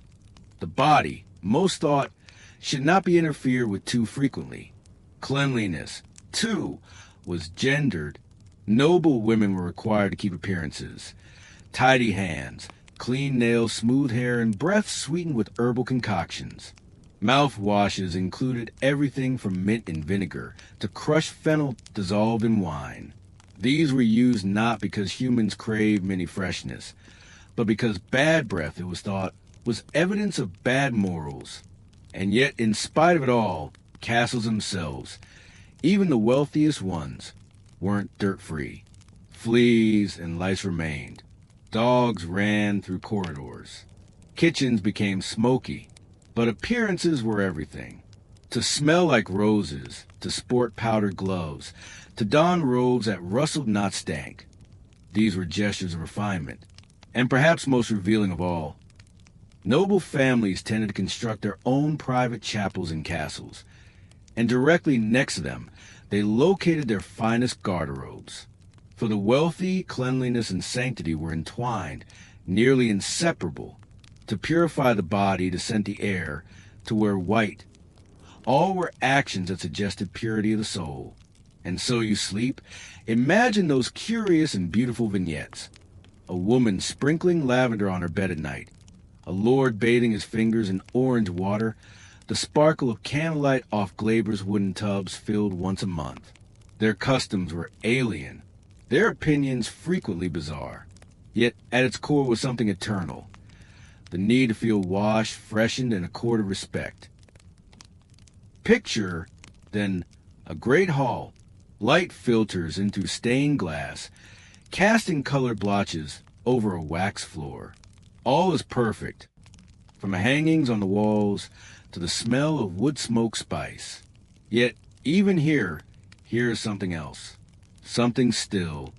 A: The body, most thought, should not be interfered with too frequently. Cleanliness, too, was gendered. Noble women were required to keep appearances. Tidy hands, clean nails, smooth hair, and breath sweetened with herbal concoctions. Mouthwashes included everything from mint and vinegar to crushed fennel dissolved in wine. These were used not because humans craved many freshness, but because bad breath, it was thought, was evidence of bad morals. And yet, in spite of it all, castles themselves, even the wealthiest ones, weren't dirt-free. Fleas and lice remained. Dogs ran through corridors. Kitchens became smoky, but appearances were everything. To smell like roses, to sport powdered gloves, to don robes that rustled not stank. These were gestures of refinement. And perhaps most revealing of all, noble families tended to construct their own private chapels and castles, and directly next to them, they located their finest garderobes. For the wealthy, cleanliness and sanctity were entwined, nearly inseparable. To purify the body, to scent the air, to wear white, all were actions that suggested purity of the soul. And so you sleep? Imagine those curious and beautiful vignettes. A woman sprinkling lavender on her bed at night, a lord bathing his fingers in orange water, the sparkle of candlelight off Glaber's wooden tubs filled once a month. Their customs were alien, their opinions frequently bizarre. Yet at its core was something eternal, the need to feel washed, freshened, and accorded respect. Picture, then, a great hall, light filters into stained glass, casting colored blotches over a wax floor. All is perfect, from hangings on the walls to the smell of wood smoke spice. Yet, even here is something else. Something still,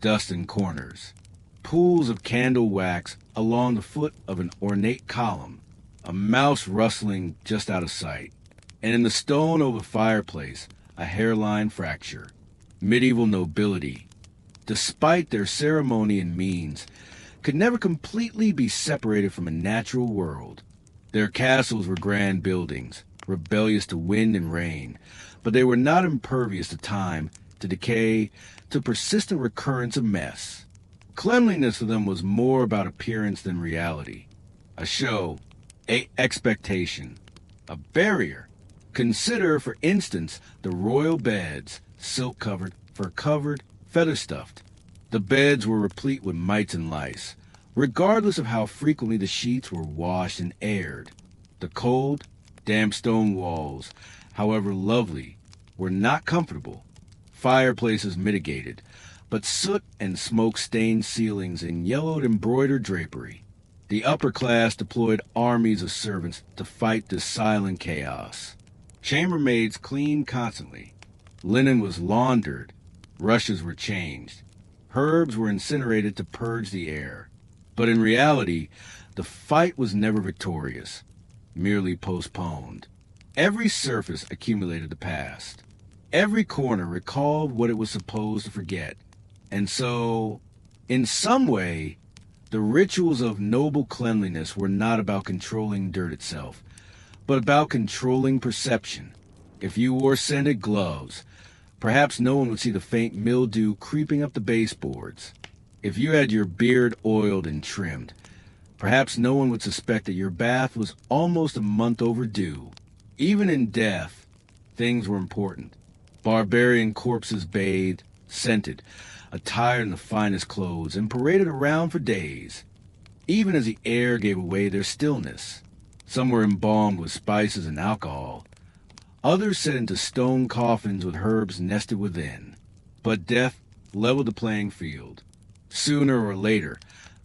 A: dust in corners. Pools of candle wax along the foot of an ornate column, a mouse rustling just out of sight, and in the stone over the fireplace, a hairline fracture. Medieval nobility, despite their ceremony and means, could never completely be separated from a natural world. Their castles were grand buildings, rebellious to wind and rain, but they were not impervious to time, to decay, to persistent recurrence of mess. Cleanliness for them was more about appearance than reality. A show, a expectation, a barrier. Consider, for instance, the royal beds, silk-covered, fur-covered, feather-stuffed. The beds were replete with mites and lice, regardless of how frequently the sheets were washed and aired. The cold, damp stone walls, however lovely, were not comfortable. Fireplaces mitigated, but soot and smoke stained ceilings and yellowed embroidered drapery. The upper class deployed armies of servants to fight this silent chaos. Chambermaids cleaned constantly. Linen was laundered. Rushes were changed. Herbs were incinerated to purge the air. But in reality, the fight was never victorious, merely postponed. Every surface accumulated the past. Every corner recalled what it was supposed to forget. And so, in some way, the rituals of noble cleanliness were not about controlling dirt itself, but about controlling perception. If you wore scented gloves, perhaps no one would see the faint mildew creeping up the baseboards. If you had your beard oiled and trimmed, perhaps no one would suspect that your bath was almost a month overdue. Even in death, things were important. Barbarian corpses bathed, scented, attired in the finest clothes, and paraded around for days, even as the air gave away their stillness. Some were embalmed with spices and alcohol. Others set into stone coffins with herbs nested within. But death leveled the playing field. Sooner or later,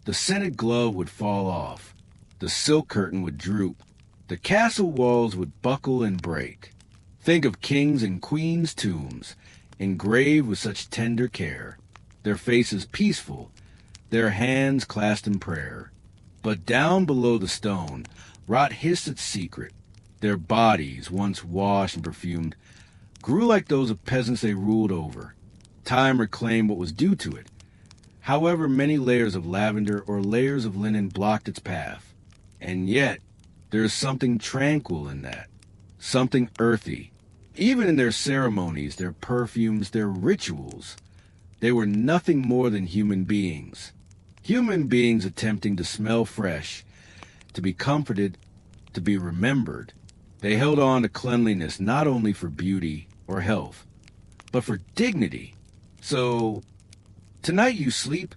A: the scented glove would fall off. The silk curtain would droop. The castle walls would buckle and break. Think of kings' and queens' tombs, engraved with such tender care, their faces peaceful, their hands clasped in prayer. But down below the stone, rot hissed its secret. Their bodies, once washed and perfumed, grew like those of peasants they ruled over. Time reclaimed what was due to it. However many layers of lavender or layers of linen blocked its path. And yet, there is something tranquil in that, something earthy. Even in their ceremonies, their perfumes, their rituals, they were nothing more than human beings. Human beings attempting to smell fresh, to be comforted, to be remembered. They held on to cleanliness not only for beauty or health, but for dignity. So, tonight you sleep,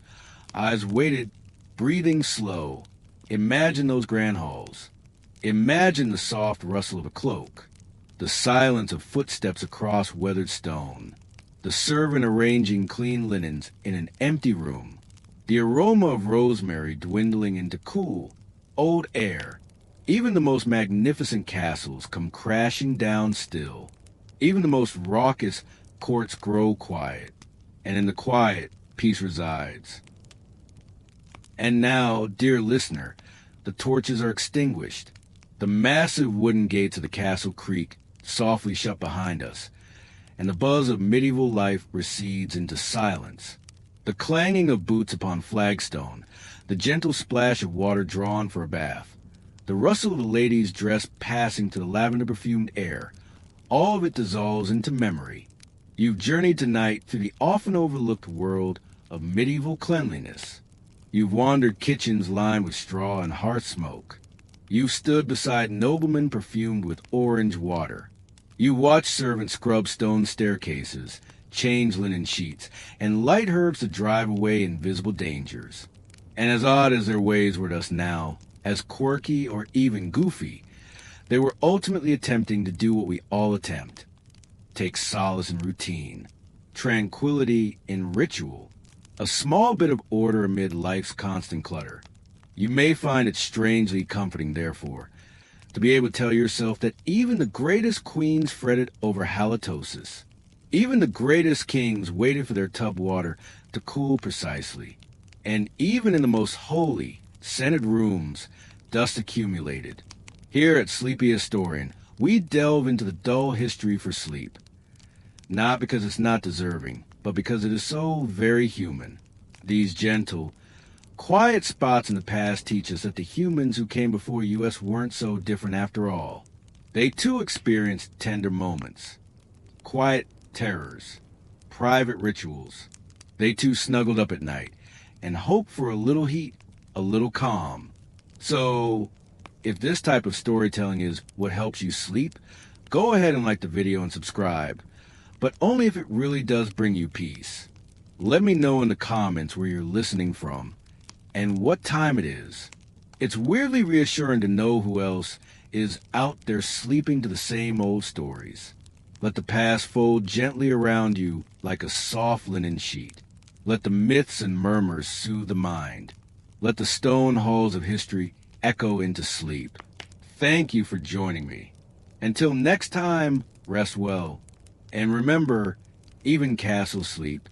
A: eyes weighted, breathing slow. Imagine those grand halls. Imagine the soft rustle of a cloak, the silence of footsteps across weathered stone, the servant arranging clean linens in an empty room, the aroma of rosemary dwindling into cool, old air. Even the most magnificent castles come crashing down still. Even the most raucous courts grow quiet, and in the quiet, peace resides. And now, dear listener, the torches are extinguished. The massive wooden gates of the castle creak, softly shut behind us, and the buzz of medieval life recedes into silence. The clanging of boots upon flagstone, the gentle splash of water drawn for a bath, the rustle of the lady's dress passing to the lavender-perfumed air, all of it dissolves into memory. You've journeyed tonight through the often overlooked world of medieval cleanliness. You've wandered kitchens lined with straw and hearth smoke. You've stood beside noblemen perfumed with orange water. You watched servants scrub stone staircases, change linen sheets, and light herbs to drive away invisible dangers. And as odd as their ways were to us now, as quirky or even goofy, they were ultimately attempting to do what we all attempt. Take solace in routine, tranquility in ritual, a small bit of order amid life's constant clutter. You may find it strangely comforting, therefore, to be able to tell yourself that even the greatest queens fretted over halitosis. Even the greatest kings waited for their tub water to cool precisely. And even in the most holy, scented rooms, dust accumulated. Here at Sleepy Historian, we delve into the dull history for sleep. Not because it's not deserving, but because it is so very human. These gentle, quiet spots in the past teach us that the humans who came before us weren't so different after all. They too experienced tender moments, quiet terrors, private rituals. They too snuggled up at night and hoped for a little heat, a little calm. So, if this type of storytelling is what helps you sleep, go ahead and like the video and subscribe, but only if it really does bring you peace. Let me know in the comments where you're listening from and what time it is. It's weirdly reassuring to know who else is out there sleeping to the same old stories. Let the past fold gently around you like a soft linen sheet. Let the myths and murmurs soothe the mind. Let the stone halls of history echo into sleep. Thank you for joining me. Until next time, rest well. And remember, even castles sleep.